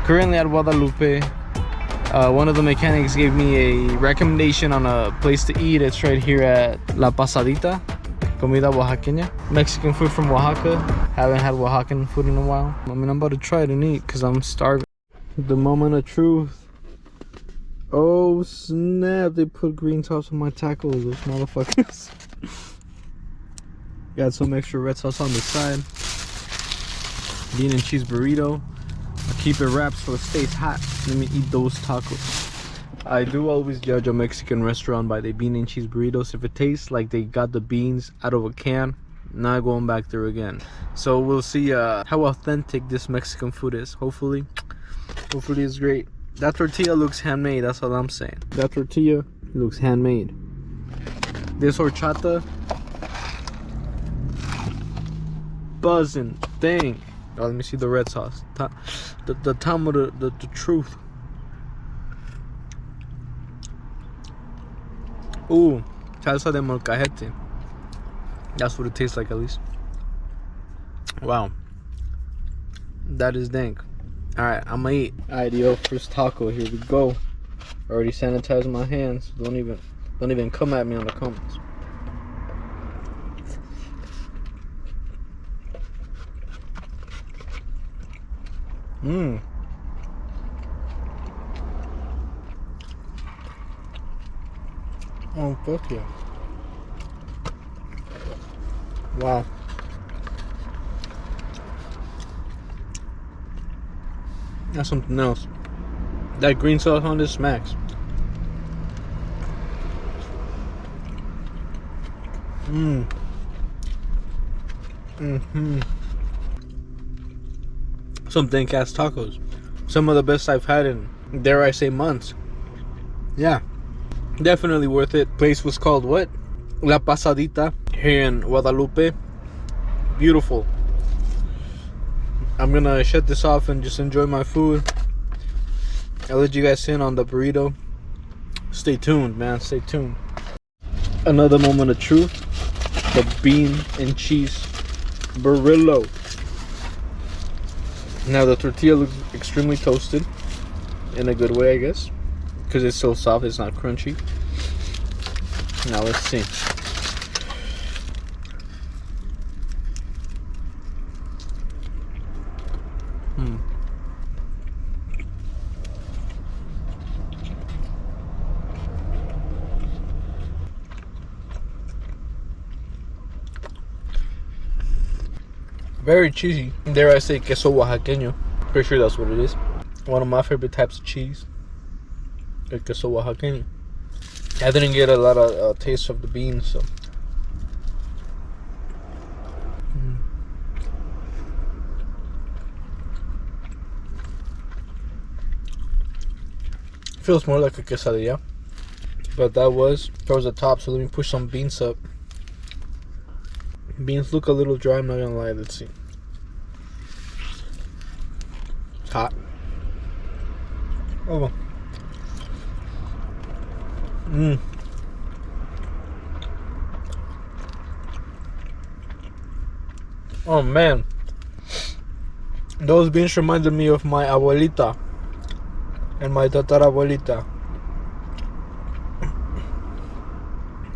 Currently at Guadalupe. One of the mechanics gave me a recommendation on a place to eat. It's right here at La Pasadita, Comida Oaxaqueña. Mexican food from Oaxaca. Haven't had Oaxacan food in a while. I mean, I'm about to try it and eat because I'm starving. The moment of truth. Oh snap, they put green sauce on my tacos, those motherfuckers. Got some extra red sauce on the side. Bean and cheese burrito. I keep it wrapped so it stays hot. Let me eat those tacos. I do always judge a Mexican restaurant by the bean and cheese burritos. If it tastes like they got the beans out of a can, not going back there again. So we'll see how authentic this Mexican food is. Hopefully it's great. That tortilla looks handmade, that's all I'm saying. That tortilla looks handmade. This horchata, buzzing thing. Oh, let me see the red sauce. The time of the truth. Ooh, salsa de molcajete. That's what it tastes like, at least. Wow, that is dank. All right, I'm gonna eat. All right, yo, first taco. Here we go. Already sanitized my hands. Don't even come at me on the comments. Oh, fuck yeah. Wow. That's something else. That green sauce on this smacks. Some dank ass tacos. Some of the best I've had in, dare I say, months. Yeah, definitely worth it. Place was called what? La Pasadita here in Guadalupe. Beautiful. I'm gonna shut this off and just enjoy my food. I'll let you guys in on the burrito. Stay tuned, man. Stay tuned. Another moment of truth. The bean and cheese burrito. Now the tortilla looks extremely toasted. In a good way, I guess. Because it's so soft, it's not crunchy. Now let's see. Very cheesy. Dare I say queso oaxaqueño. Pretty sure that's what it is. One of my favorite types of cheese. El queso oaxaqueño. I didn't get a lot of taste of the beans, so. Feels more like a quesadilla. But that was towards the top, so let me push some beans up. Beans look a little dry, I'm not gonna lie. Let's see. It's hot. Oh. Oh man. Those beans reminded me of my abuelita and my tatarabuelita.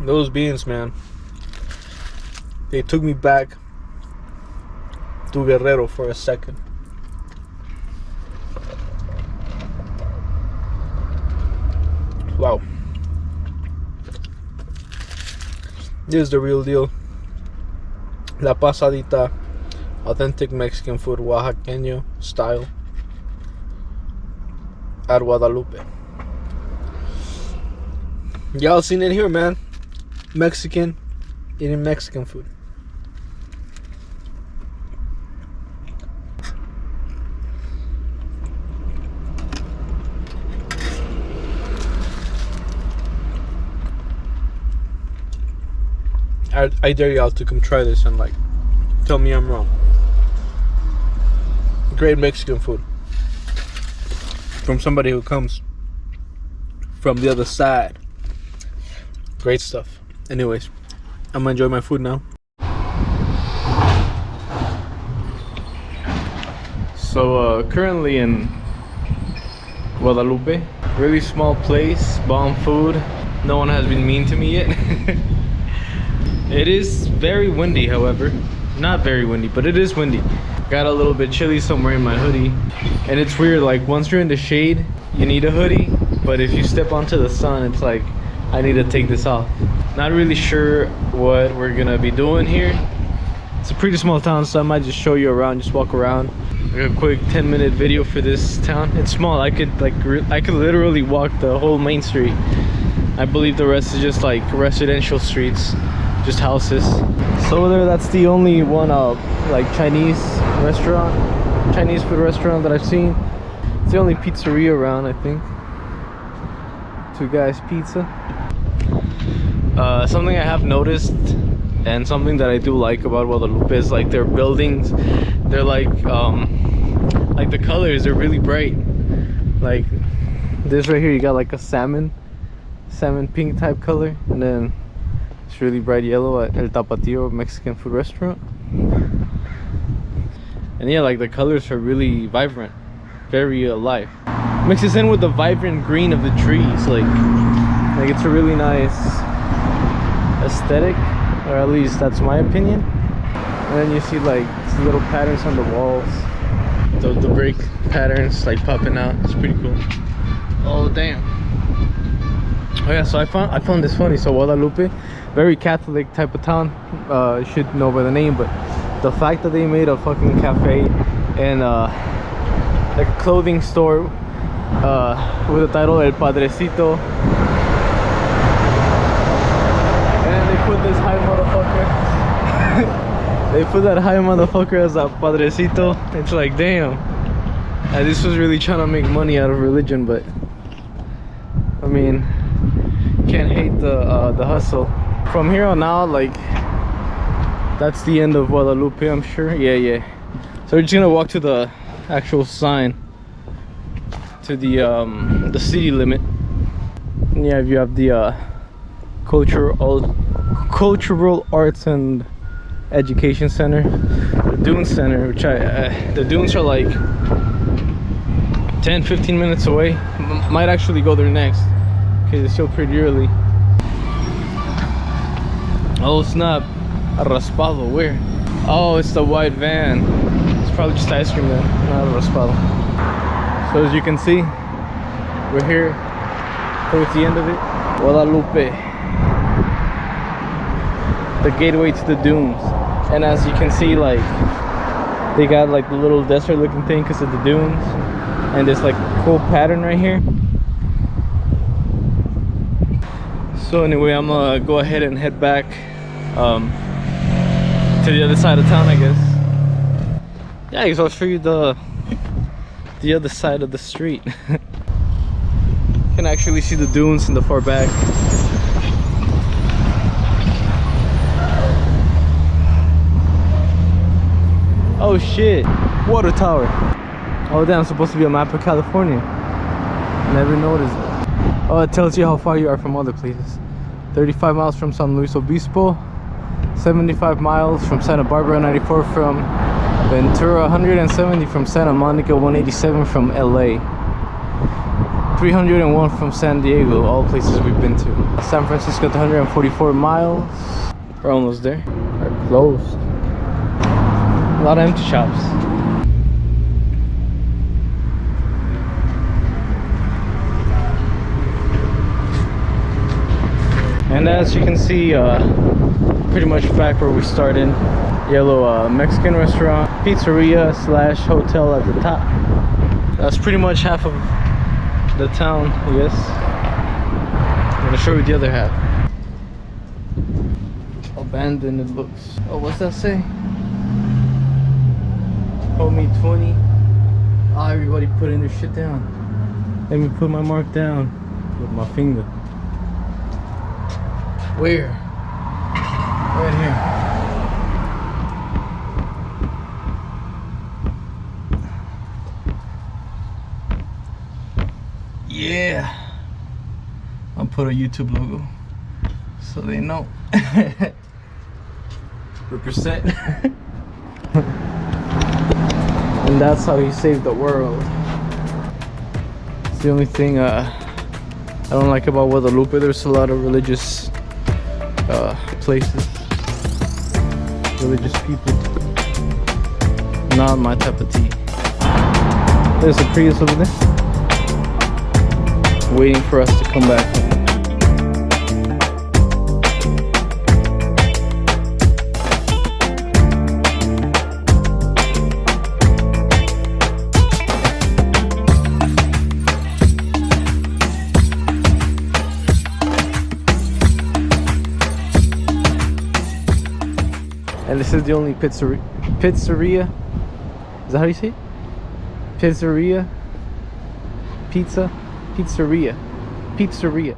Those beans, man. They took me back to Guerrero for a second. Wow. This is the real deal. La Pasadita. Authentic Mexican food, Oaxaqueño style. At Guadalupe. Y'all seen it here, man. Mexican. Eating Mexican food. I dare y'all to come try this and like tell me I'm wrong. Great Mexican food from somebody who comes from the other side. Great stuff. Anyways, I'm gonna enjoy my food now. So currently in Guadalupe. Really small place, bomb food. No one has been mean to me yet. It is very windy, however. Not very windy, but it is windy. Got a little bit chilly, so I'm wearing my hoodie. And it's weird, like once you're in the shade, you need a hoodie. But if you step onto the sun, it's like, I need to take this off. Not really sure what we're gonna be doing here. It's a pretty small town, so I might just show you around, just walk around. Like a quick 10-minute video for this town. It's small. I could literally walk the whole main street. I believe the rest is just like residential streets, just houses. So over there, that's the only one like Chinese restaurant, Chinese food restaurant that I've seen. It's the only pizzeria around, I think. Two Guys Pizza. Something I have noticed, and something that I do like about Guadalupe, is like their buildings. They're like the colors are really bright. Like this right here, you got like a salmon pink type color, and then it's really bright yellow at El Tapatio Mexican food restaurant. And yeah, like the colors are really vibrant, very alive. Mixes in with the vibrant green of the trees. Like it's a really nice aesthetic, or at least that's my opinion. And then you see like little patterns on the walls, the brick patterns like popping out. It's pretty cool. Oh damn. Oh yeah, so I found this funny. So Guadalupe, very Catholic type of town. You should know by the name, but the fact that they made a fucking cafe and like a clothing store with the title El Padrecito, and they put this high motherfucker. They put that high motherfucker as a Padrecito. It's like, damn. This was really trying to make money out of religion, but I mean, can't hate the hustle. From here on out, like that's the end of Guadalupe, I'm sure. Yeah. So we're just gonna walk to the actual sign, to the city limit. And yeah, you have the cultural arts and education center, the Dune Center, which the dunes are like 10-15 minutes away. Might actually go there next because it's still pretty early. Oh snap, a raspado, where? Oh, it's the white van. It's probably just ice cream then, not a raspado. So as you can see, we're here towards the end of it. Guadalupe, the gateway to the dunes. And as you can see, like they got like the little desert looking thing because of the dunes, and this like cool pattern right here. So anyway, I'm gonna go ahead and head back to the other side of town, I guess. Yeah, because I'll show you the other side of the street. You can actually see the dunes in the far back. Oh shit, water tower. Oh damn, it's supposed to be a map of California. Never noticed that. Oh, it tells you how far you are from other places. 35 miles from San Luis Obispo, 75 miles from Santa Barbara, 94 from Ventura, 170 from Santa Monica, 187 from LA, 301 from San Diego, all places we've been to. San Francisco, 144 miles. We're almost there. They're closed. A lot of empty shops. And as you can see, pretty much back where we started, yellow Mexican restaurant, pizzeria slash hotel at the top. That's pretty much half of the town, I guess. I'm gonna show you the other half. Abandoned it looks. Oh, what's that say? Homie 20. Oh, everybody putting their shit down. Let me put my mark down with my finger. Where? Right here. Yeah. I'll put a YouTube logo so they know. Represent. And that's how he saved the world. The only thing I don't like about Guadalupe, there's a lot of religious places, religious people. Not my type of tea. There's a Prius over there, waiting for us to come back. And this is the only pizzeria. Is that how you say it? Pizzeria. Pizzeria.